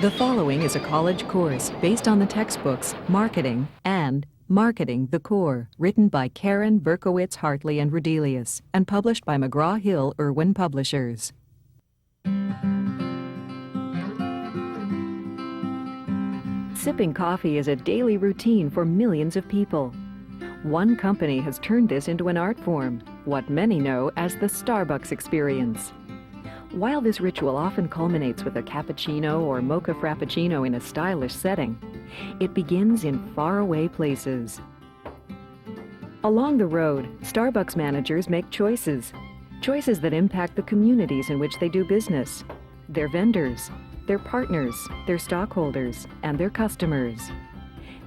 The following is a college course based on the textbooks Marketing and Marketing the Core, written by Karen Berkowitz Hartley and Rodelius, and published by McGraw-Hill Irwin Publishers. Sipping coffee is a daily routine for millions of people. One company has turned this into an art form, what many know as the Starbucks experience. While this ritual often culminates with a cappuccino or mocha frappuccino in a stylish setting, it begins in faraway places. Along the road, Starbucks managers make choices that impact the communities in which they do business, their vendors, their partners, their stockholders, and their customers.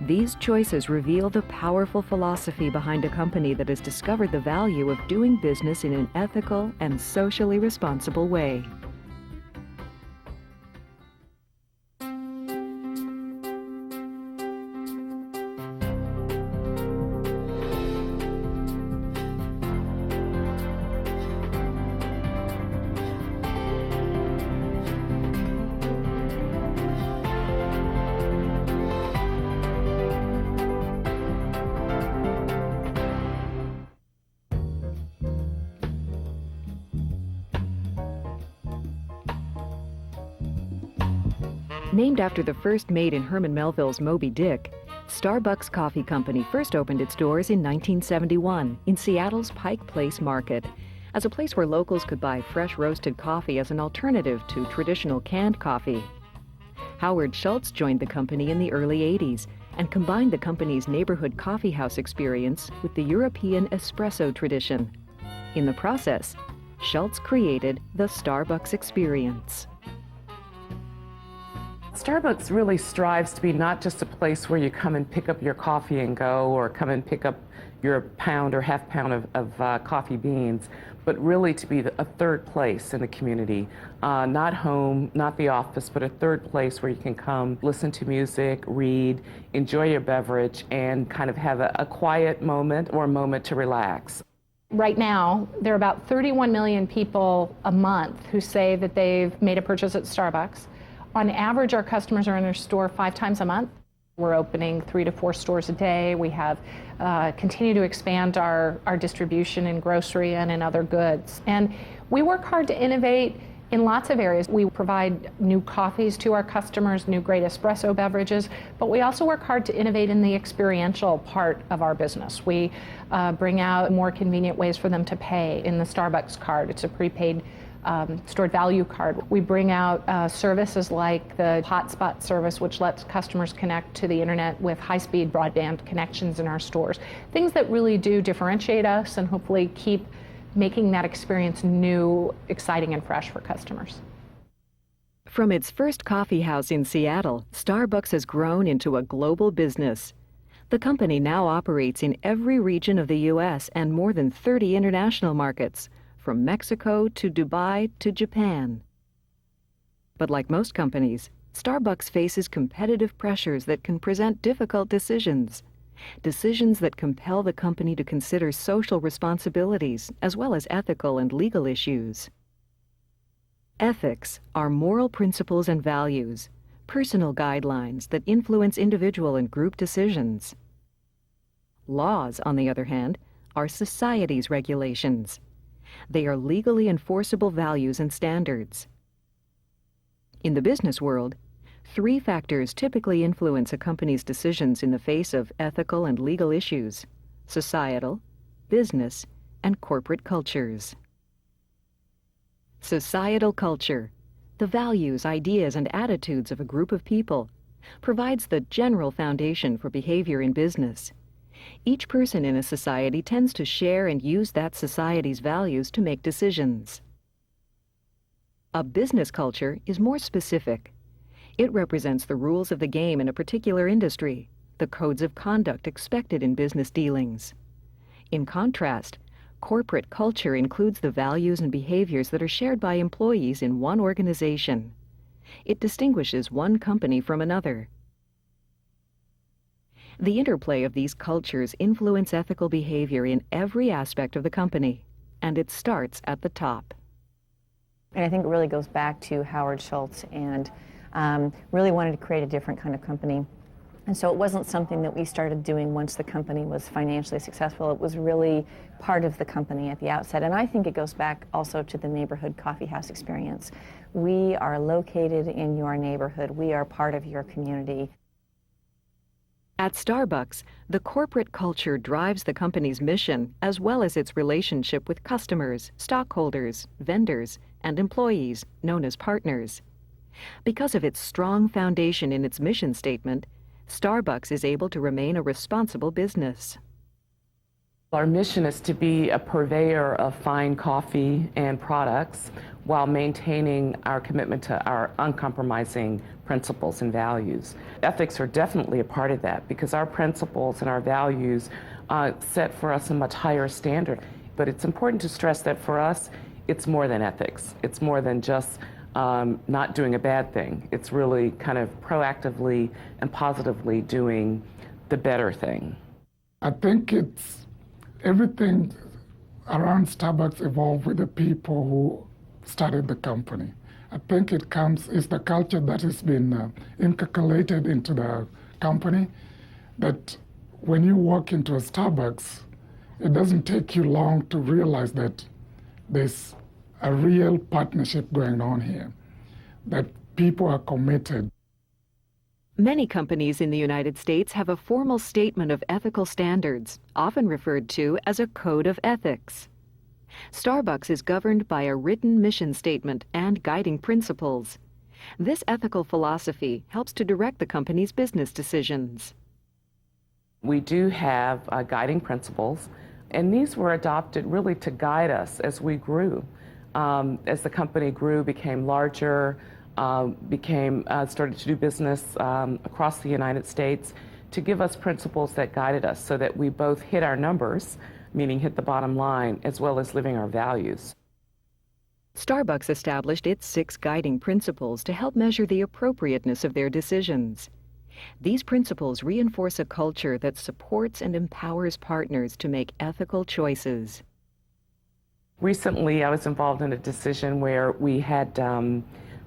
These choices reveal the powerful philosophy behind a company that has discovered the value of doing business in an ethical and socially responsible way. Named after the first mate in Herman Melville's Moby Dick, Starbucks Coffee Company first opened its doors in 1971 in Seattle's Pike Place Market, as a place where locals could buy fresh roasted coffee as an alternative to traditional canned coffee. Howard Schultz joined the company in the early 80s and combined the company's neighborhood coffeehouse experience with the European espresso tradition. In the process, Schultz created the Starbucks experience. Starbucks really strives to be not just a place where you come and pick up your coffee and go, or come and pick up your pound or half pound of coffee beans, but really to be a third place in the community. Not home, not the office, but a third place where you can come, listen to music, read, enjoy your beverage, and kind of have a quiet moment or a moment to relax. Right now, there are about 31 million people a month who say that they've made a purchase at Starbucks. On average, our customers are in our store 5 times a month. We're opening 3 to 4 stores a day. We have continue to expand our distribution in grocery and in other goods. And we work hard to innovate in lots of areas. We provide new coffees to our customers, new great espresso beverages, but we also work hard to innovate in the experiential part of our business. We bring out more convenient ways for them to pay in the Starbucks card. It's a prepaid stored value card. We bring out services like the hotspot service, which lets customers connect to the internet with high-speed broadband connections in our stores. Things that really do differentiate us and hopefully keep making that experience new, exciting, and fresh for customers. From its first coffee house in Seattle, Starbucks has grown into a global business. The company now operates in every region of the U.S. and more than 30 international markets, from Mexico to Dubai to Japan. But like most companies, Starbucks faces competitive pressures that can present difficult decisions that compel the company to consider social responsibilities as well as ethical and legal issues. Ethics are moral principles and values, personal guidelines that influence individual and group decisions. Laws, on the other hand, are society's regulations. They are legally enforceable values and standards. In the business world, 3 factors typically influence a company's decisions in the face of ethical and legal issues: societal, business, and corporate cultures. Societal culture, the values, ideas, and attitudes of a group of people, provides the general foundation for behavior in business. Each person in a society tends to share and use that society's values to make decisions. A business culture is more specific. It represents the rules of the game in a particular industry, the codes of conduct expected in business dealings. In contrast, corporate culture includes the values and behaviors that are shared by employees in one organization. It distinguishes one company from another. The interplay of these cultures influence ethical behavior in every aspect of the company, and it starts at the top. And I think it really goes back to Howard Schultz and really wanted to create a different kind of company. And so it wasn't something that we started doing once the company was financially successful. It was really part of the company at the outset. And I think it goes back also to the neighborhood coffee house experience. We are located in your neighborhood. We are part of your community. At Starbucks, the corporate culture drives the company's mission as well as its relationship with customers, stockholders, vendors, and employees, known as partners. Because of its strong foundation in its mission statement, Starbucks is able to remain a responsible business. Our mission is to be a purveyor of fine coffee and products while maintaining our commitment to our uncompromising principles and values. Ethics are definitely a part of that because our principles and our values set for us a much higher standard. But it's important to stress that for us, it's more than ethics. It's more than just not doing a bad thing. It's really kind of proactively and positively doing the better thing. I think it's everything around Starbucks evolved with the people who started the company. I think it's the culture that has been inculcated into the company, that when you walk into a Starbucks, it doesn't take you long to realize that there's a real partnership going on here, that people are committed. Many companies in the United States have a formal statement of ethical standards, often referred to as a code of ethics. Starbucks is governed by a written mission statement and guiding principles. This ethical philosophy helps to direct the company's business decisions. We do have guiding principles, and these were adopted really to guide us as we grew. As the company grew, became larger, started to do business across the United States, to give us principles that guided us so that we both hit our numbers, meaning hit the bottom line, as well as living our values. Starbucks established its 6 guiding principles to help measure the appropriateness of their decisions. These principles reinforce a culture that supports and empowers partners to make ethical choices. Recently, I was involved in a decision where we had,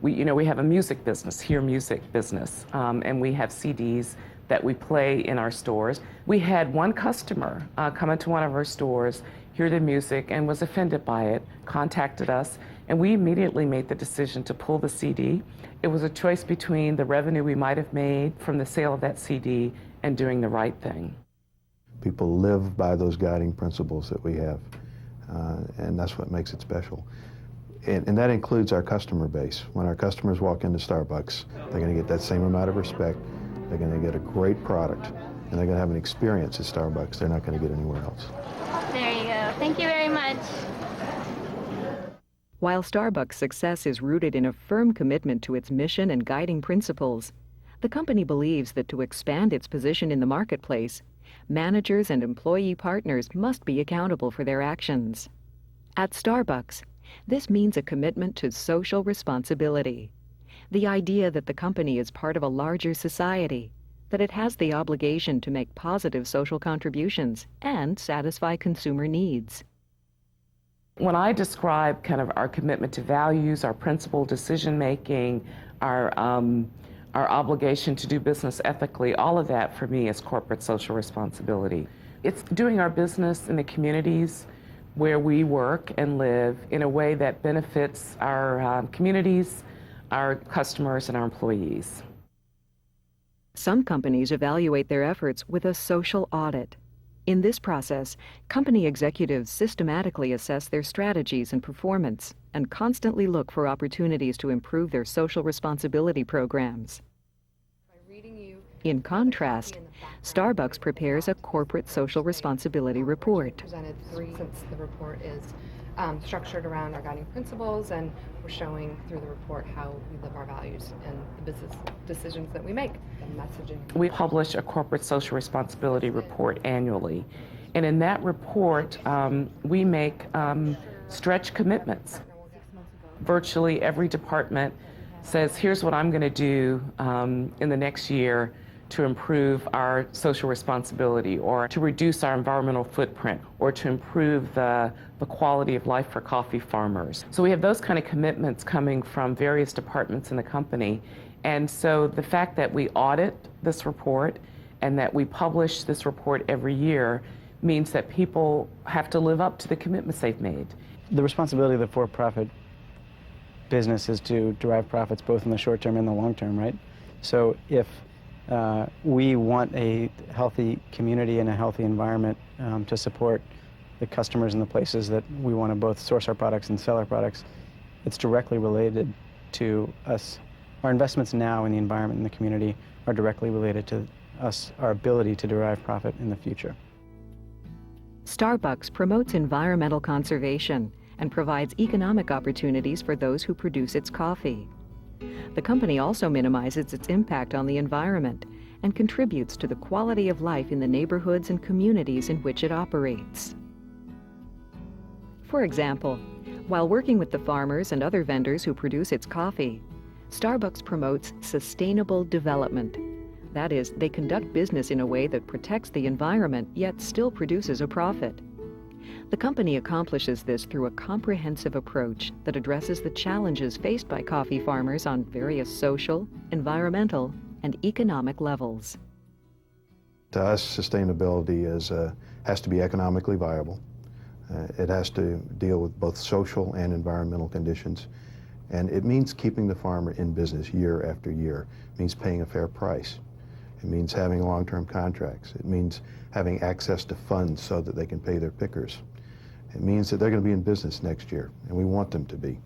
we have a music business, Hear Music business, and we have CDs that we play in our stores. We had one customer come into one of our stores, hear the music, and was offended by it, contacted us, and we immediately made the decision to pull the CD. It was a choice between the revenue we might have made from the sale of that CD and doing the right thing. People live by those guiding principles that we have. And that's what makes it special. And that includes our customer base. When our customers walk into Starbucks, they're going to get that same amount of respect, they're going to get a great product, and they're going to have an experience at Starbucks they're not going to get anywhere else. There you go. Thank you very much. While Starbucks' success is rooted in a firm commitment to its mission and guiding principles, the company believes that to expand its position in the marketplace, managers and employee partners must be accountable for their actions. At Starbucks, this means a commitment to social responsibility. The idea that the company is part of a larger society, that it has the obligation to make positive social contributions and satisfy consumer needs. When I describe kind of our commitment to values, our principled decision-making, our obligation to do business ethically, all of that for me is corporate social responsibility. It's doing our business in the communities where we work and live in a way that benefits our communities, our customers, and our employees. Some companies evaluate their efforts with a social audit. In this process, company executives systematically assess their strategies and performance and constantly look for opportunities to improve their social responsibility programs. In contrast, Starbucks prepares a corporate social responsibility report. Presented since the report is structured around our guiding principles, and we're showing through the report how we live our values and the business decisions that we make, the messaging. We publish a corporate social responsibility report annually, and in that report, we make stretch commitments. Virtually every department says, here's what I'm going to do in the next year to improve our social responsibility, or to reduce our environmental footprint, or to improve the quality of life for coffee farmers. So we have those kind of commitments coming from various departments in the company, And so the fact that we audit this report and that we publish this report every year means that people have to live up to the commitments they've made. The responsibility of the for-profit business is to derive profits both in the short term and the long term, right? So if we want a healthy community and a healthy environment to support the customers and the places that we want to both source our products and sell our products, it's directly related to us. Our investments now in the environment and the community are directly related to us, our ability to derive profit in the future. Starbucks promotes environmental conservation and provides economic opportunities for those who produce its coffee. The company also minimizes its impact on the environment and contributes to the quality of life in the neighborhoods and communities in which it operates. For example, while working with the farmers and other vendors who produce its coffee, Starbucks promotes sustainable development. That is, they conduct business in a way that protects the environment yet still produces a profit. The company accomplishes this through a comprehensive approach that addresses the challenges faced by coffee farmers on various social, environmental, and economic levels. To us, sustainability has to be economically viable. It has to deal with both social and environmental conditions. And it means keeping the farmer in business year after year. It means paying a fair price. It means having long-term contracts. It means having access to funds so that they can pay their pickers. It means that they're going to be in business next year, and we want them to be.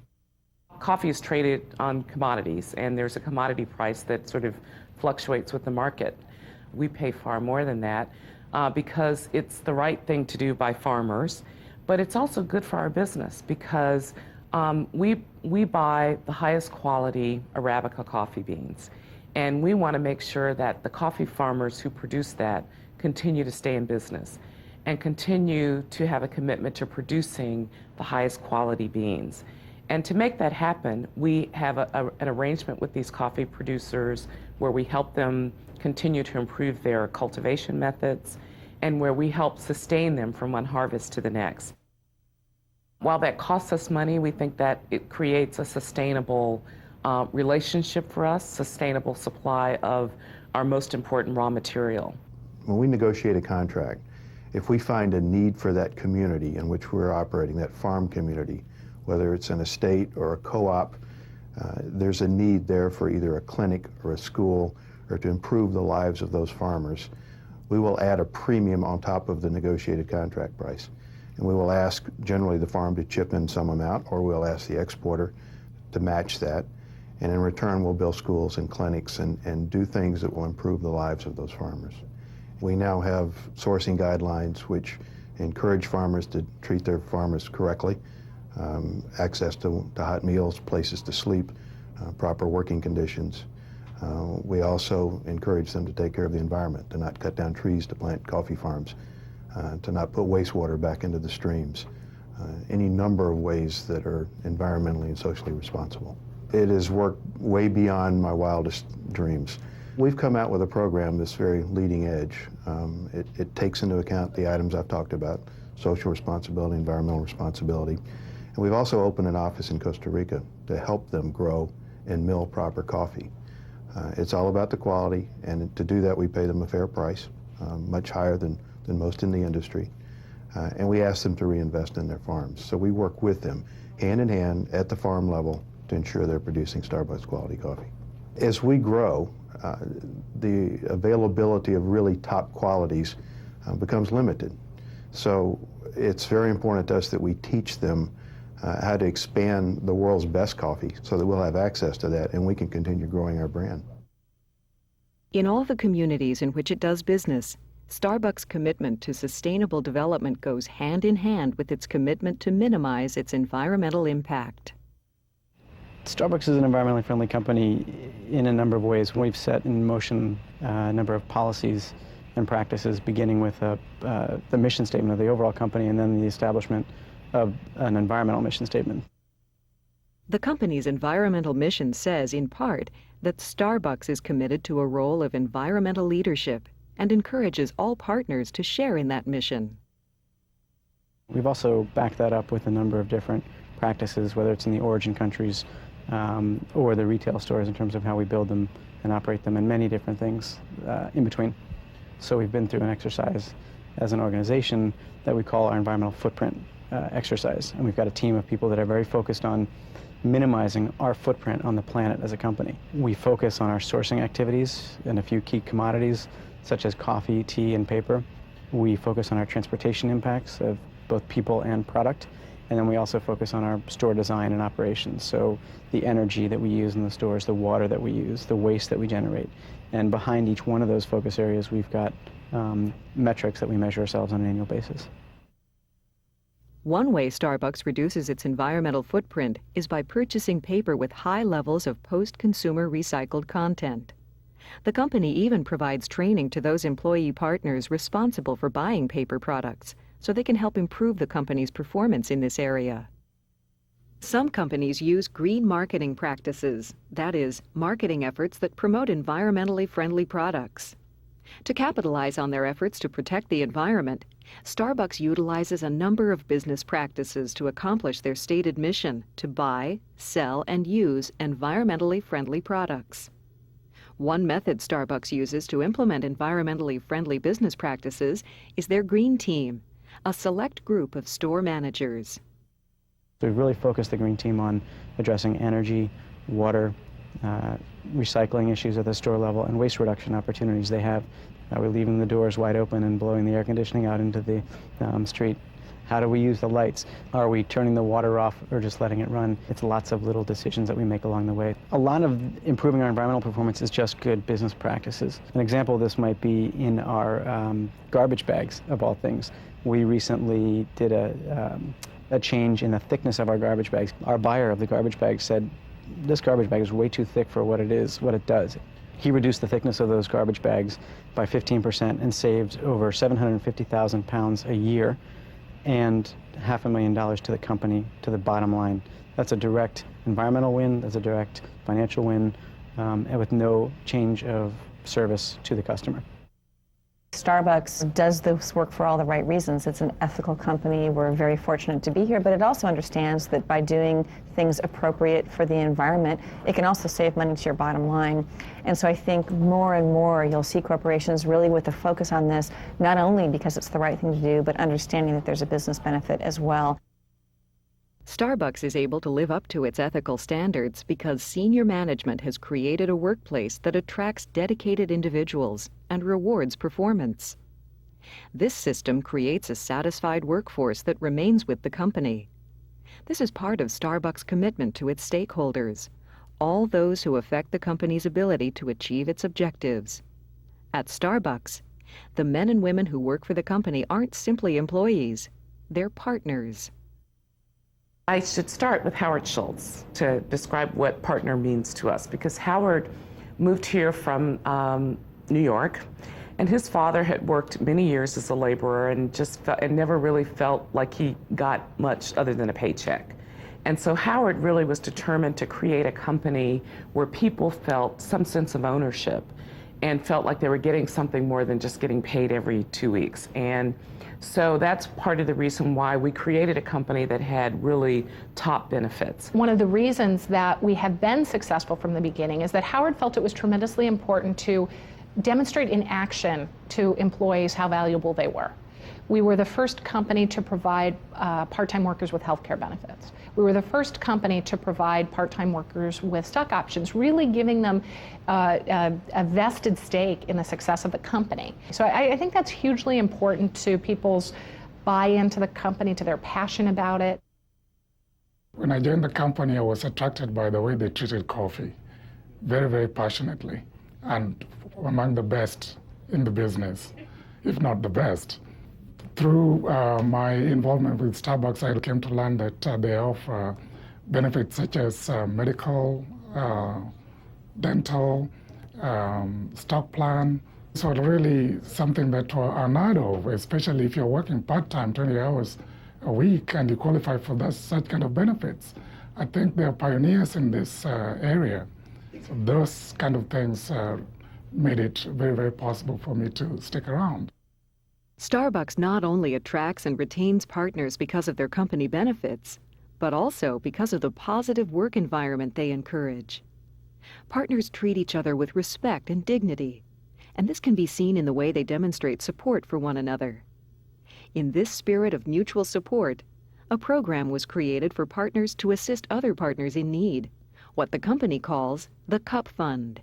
Coffee is traded on commodities, and there's a commodity price that sort of fluctuates with the market. We pay far more than that because it's the right thing to do by farmers, but it's also good for our business because we buy the highest quality Arabica coffee beans, and we want to make sure that the coffee farmers who produce that continue to stay in business and continue to have a commitment to producing the highest quality beans. And to make that happen, we have an arrangement with these coffee producers where we help them continue to improve their cultivation methods and where we help sustain them from one harvest to the next. While that costs us money, we think that it creates a sustainable relationship for us, sustainable supply of our most important raw material. When we negotiate a contract, if we find a need for that community in which we're operating, that farm community, whether it's an estate or a co-op, there's a need there for either a clinic or a school or to improve the lives of those farmers, we will add a premium on top of the negotiated contract price. And we will ask generally the farm to chip in some amount, or we'll ask the exporter to match that. And in return, we'll build schools and clinics and do things that will improve the lives of those farmers. We now have sourcing guidelines which encourage farmers to treat their farmers correctly, access to hot meals, places to sleep, proper working conditions. We also encourage them to take care of the environment, to not cut down trees to plant coffee farms, to not put wastewater back into the streams, any number of ways that are environmentally and socially responsible. It has worked way beyond my wildest dreams. We've come out with a program that's very leading edge. It takes into account the items I've talked about, social responsibility, environmental responsibility. And we've also opened an office in Costa Rica to help them grow and mill proper coffee. It's all about the quality, and to do that we pay them a fair price, much higher than most in the industry. And we ask them to reinvest in their farms. So we work with them hand in hand at the farm level to ensure they're producing Starbucks quality coffee. As we grow, the availability of really top qualities becomes limited. So it's very important to us that we teach them how to expand the world's best coffee so that we'll have access to that and we can continue growing our brand. In all the communities in which it does business, Starbucks' commitment to sustainable development goes hand in hand with its commitment to minimize its environmental impact. Starbucks is an environmentally friendly company in a number of ways. We've set in motion a number of policies and practices, beginning with the mission statement of the overall company and then the establishment of an environmental mission statement. The company's environmental mission says, in part, that Starbucks is committed to a role of environmental leadership and encourages all partners to share in that mission. We've also backed that up with a number of different practices, whether it's in the origin countries or the retail stores in terms of how we build them and operate them, and many different things in between. So we've been through an exercise as an organization that we call our environmental footprint exercise. And we've got a team of people that are very focused on minimizing our footprint on the planet as a company. We focus on our sourcing activities and a few key commodities such as coffee, tea, and paper. We focus on our transportation impacts of both people and product. And then we also focus on our store design and operations. So the energy that we use in the stores, the water that we use, the waste that we generate. And behind each one of those focus areas, we've got metrics that we measure ourselves on an annual basis. One way Starbucks reduces its environmental footprint is by purchasing paper with high levels of post-consumer recycled content. The company even provides training to those employee partners responsible for buying paper products, so they can help improve the company's performance in this area. Some companies use green marketing practices, that is, marketing efforts that promote environmentally friendly products. To capitalize on their efforts to protect the environment, Starbucks utilizes a number of business practices to accomplish their stated mission to buy, sell, and use environmentally friendly products. One method Starbucks uses to implement environmentally friendly business practices is their Green Team, a select group of store managers. We've really focused the Green Team on addressing energy, water, recycling issues at the store level, and waste reduction opportunities they have. Are we leaving the doors wide open and blowing the air conditioning out into the street? How do we use the lights? Are we turning the water off or just letting it run? It's lots of little decisions that we make along the way. A lot of improving our environmental performance is just good business practices. An example of this might be in our garbage bags, of all things. We recently did a change in the thickness of our garbage bags. Our buyer of the garbage bag said, this garbage bag is way too thick for what it is, what it does. He reduced the thickness of those garbage bags by 15% and saved over 750,000 pounds a year and $500,000 to the company, to the bottom line. That's a direct environmental win, that's a direct financial win, and with no change of service to the customer. Starbucks does this work for all the right reasons. It's an ethical company. We're very fortunate to be here, but it also understands that by doing things appropriate for the environment, it can also save money to your bottom line. And so I think more and more you'll see corporations really with a focus on this, not only because it's the right thing to do, but understanding that there's a business benefit as well. Starbucks is able to live up to its ethical standards because senior management has created a workplace that attracts dedicated individuals and rewards performance. This system creates a satisfied workforce that remains with the company. This is part of Starbucks' commitment to its stakeholders, all those who affect the company's ability to achieve its objectives. At Starbucks, the men and women who work for the company aren't simply employees, they're partners. I should start with Howard Schultz to describe what partner means to us, because Howard moved here from New York, and his father had worked many years as a laborer and never really felt like he got much other than a paycheck. And so Howard really was determined to create a company where people felt some sense of ownership and felt like they were getting something more than just getting paid every 2 weeks. And so that's part of the reason why we created a company that had really top benefits. One of the reasons that we have been successful from the beginning is that Howard felt it was tremendously important to demonstrate in action to employees how valuable they were. We were the first company to provide part-time workers with health care benefits. We were the first company to provide part-time workers with stock options, really giving them a vested stake in the success of the company. So I think that's hugely important to people's buy-in to the company, to their passion about it. When I joined the company, I was attracted by the way they treated coffee, very, very passionately, and among the best in the business, if not the best. Through my involvement with Starbucks, I came to learn that they offer benefits such as medical, dental, stock plan. So really something that we're unheard of, especially if you're working part-time, 20 hours a week, and you qualify for such kind of benefits. I think they're pioneers in this area. So those kind of things made it very, very possible for me to stick around. Starbucks not only attracts and retains partners because of their company benefits, but also because of the positive work environment they encourage. Partners treat each other with respect and dignity, and this can be seen in the way they demonstrate support for one another. In this spirit of mutual support, a program was created for partners to assist other partners in need, what the company calls the Cup Fund.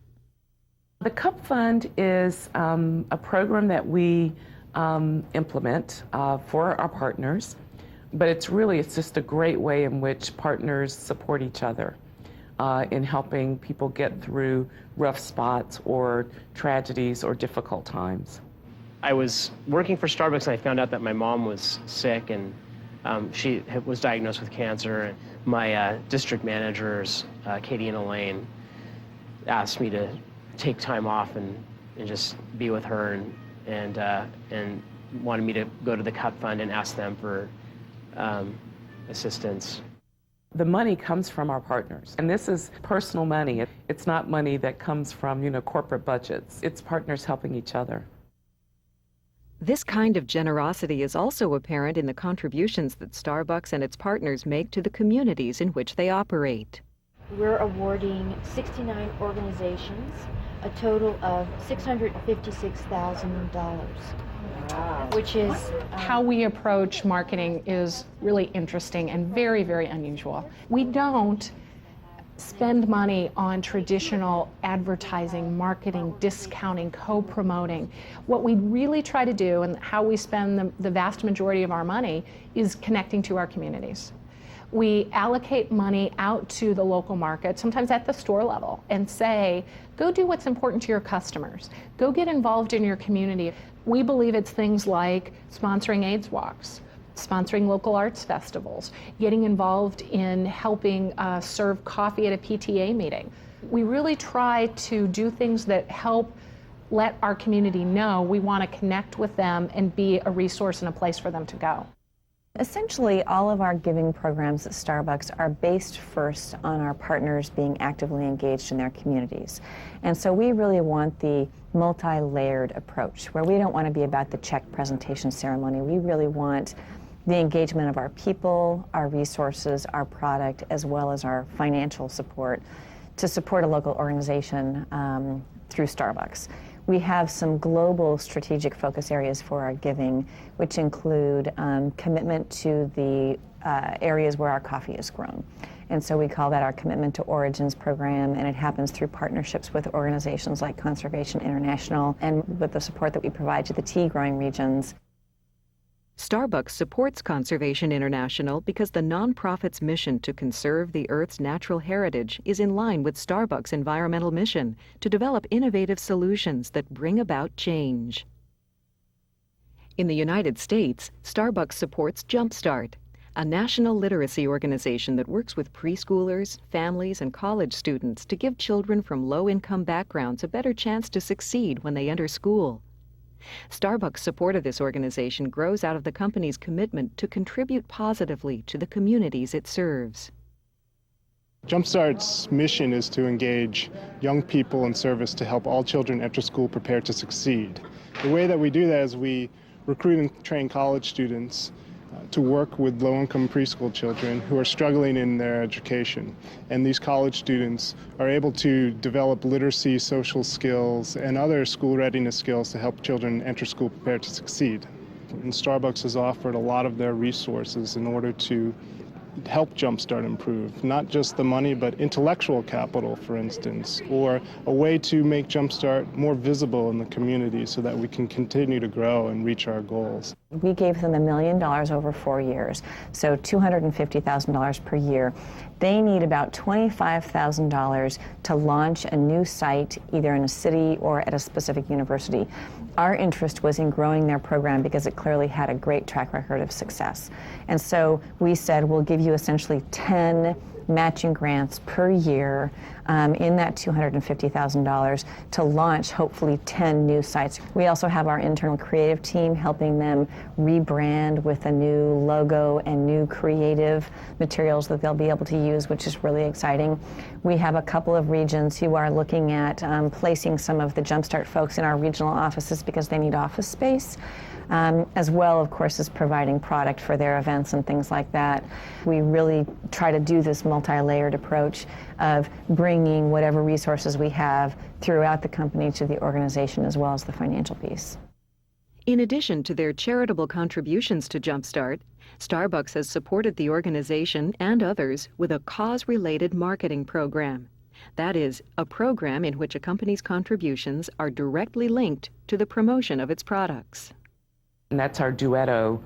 The Cup Fund is a program that we implement for our partners, but it's just a great way in which partners support each other in helping people get through rough spots or tragedies or difficult times. I was working for Starbucks and I found out that my mom was sick and she was diagnosed with cancer. And my district managers, Katie and Elaine, asked me to take time off and just be with her and wanted me to go to the Cup Fund and ask them for assistance. The money comes from our partners, and this is personal money. It's not money that comes from, corporate budgets. It's partners helping each other. This kind of generosity is also apparent in the contributions that Starbucks and its partners make to the communities in which they operate. We're awarding 69 organizations a total of $656,000. Which is how we approach marketing is really interesting and very, very unusual. We don't spend money on traditional advertising, marketing, discounting, co-promoting. What we really try to do and how we spend the vast majority of our money is connecting to our communities. We allocate money out to the local market, sometimes at the store level, and say, go do what's important to your customers. Go get involved in your community. We believe it's things like sponsoring AIDS walks, sponsoring local arts festivals, getting involved in helping serve coffee at a PTA meeting. We really try to do things that help let our community know we want to connect with them and be a resource and a place for them to go. Essentially, all of our giving programs at Starbucks are based first on our partners being actively engaged in their communities. And so we really want the multi-layered approach, where we don't want to be about the check presentation ceremony. We really want the engagement of our people, our resources, our product, as well as our financial support to support a local organization through Starbucks. We have some global strategic focus areas for our giving, which include commitment to the areas where our coffee is grown. And so we call that our Commitment to Origins program, and it happens through partnerships with organizations like Conservation International and with the support that we provide to the tea growing regions. Starbucks supports Conservation International because the nonprofit's mission to conserve the Earth's natural heritage is in line with Starbucks' environmental mission to develop innovative solutions that bring about change. In the United States, Starbucks supports Jumpstart, a national literacy organization that works with preschoolers, families, and college students to give children from low-income backgrounds a better chance to succeed when they enter school. Starbucks' support of this organization grows out of the company's commitment to contribute positively to the communities it serves. Jumpstart's mission is to engage young people in service to help all children enter school prepared to succeed. The way that we do that is we recruit and train college students to work with low-income preschool children who are struggling in their education. And these college students are able to develop literacy, social skills, and other school readiness skills to help children enter school prepared to succeed. And Starbucks has offered a lot of their resources in order to help Jumpstart improve, not just the money, but intellectual capital, for instance, or a way to make Jumpstart more visible in the community so that we can continue to grow and reach our goals. We gave them $1 million over 4 years, so $250,000 per year. They need about $25,000 to launch a new site, either in a city or at a specific university. Our interest was in growing their program because it clearly had a great track record of success. And so we said, we'll give you essentially 10 matching grants per year in that $250,000 to launch hopefully 10 new sites. We also have our internal creative team helping them rebrand with a new logo and new creative materials that they'll be able to use, which is really exciting. We have a couple of regions who are looking at placing some of the Jumpstart folks in our regional offices because they need office space. as well, of course, as providing product for their events and things like that. We really try to do this multi-layered approach of bringing whatever resources we have throughout the company to the organization, as well as the financial piece. In addition to their charitable contributions to Jumpstart, Starbucks has supported the organization and others with a cause-related marketing program. That is, a program in which a company's contributions are directly linked to the promotion of its products. And that's our Duetto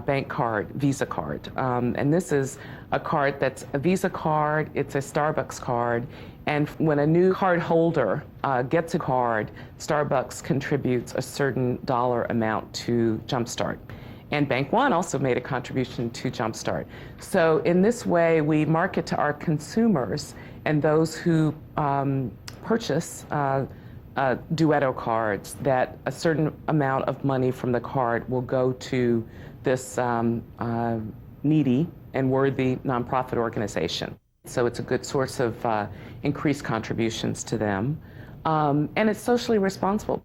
bank card, Visa card. And this is a card that's a Visa card, it's a Starbucks card, and when a new card holder gets a card, Starbucks contributes a certain dollar amount to Jumpstart. And Bank One also made a contribution to Jumpstart. So in this way, we market to our consumers and those who purchase Duetto cards that a certain amount of money from the card will go to this needy and worthy nonprofit organization. So it's a good source of increased contributions to them. And it's socially responsible.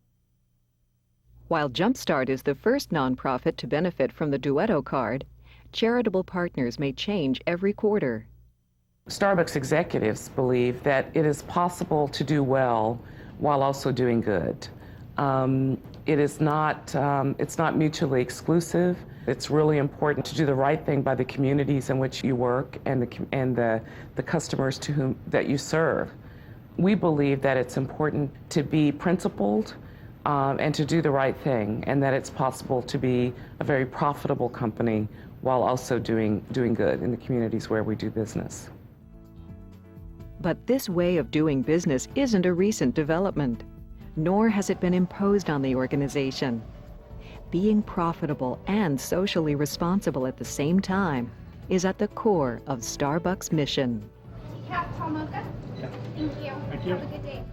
While Jumpstart is the first nonprofit to benefit from the Duetto card, charitable partners may change every quarter. Starbucks executives believe that it is possible to do well while also doing good. It's not mutually exclusive. It's really important to do the right thing by the communities in which you work and the customers to whom that you serve. We believe that it's important to be principled and to do the right thing, and that it's possible to be a very profitable company while also doing good in the communities where we do business. But this way of doing business isn't a recent development, nor has it been imposed on the organization. Being profitable and socially responsible at the same time is at the core of Starbucks' mission. Tall mocha? Thank you. Thank you. Have a good day.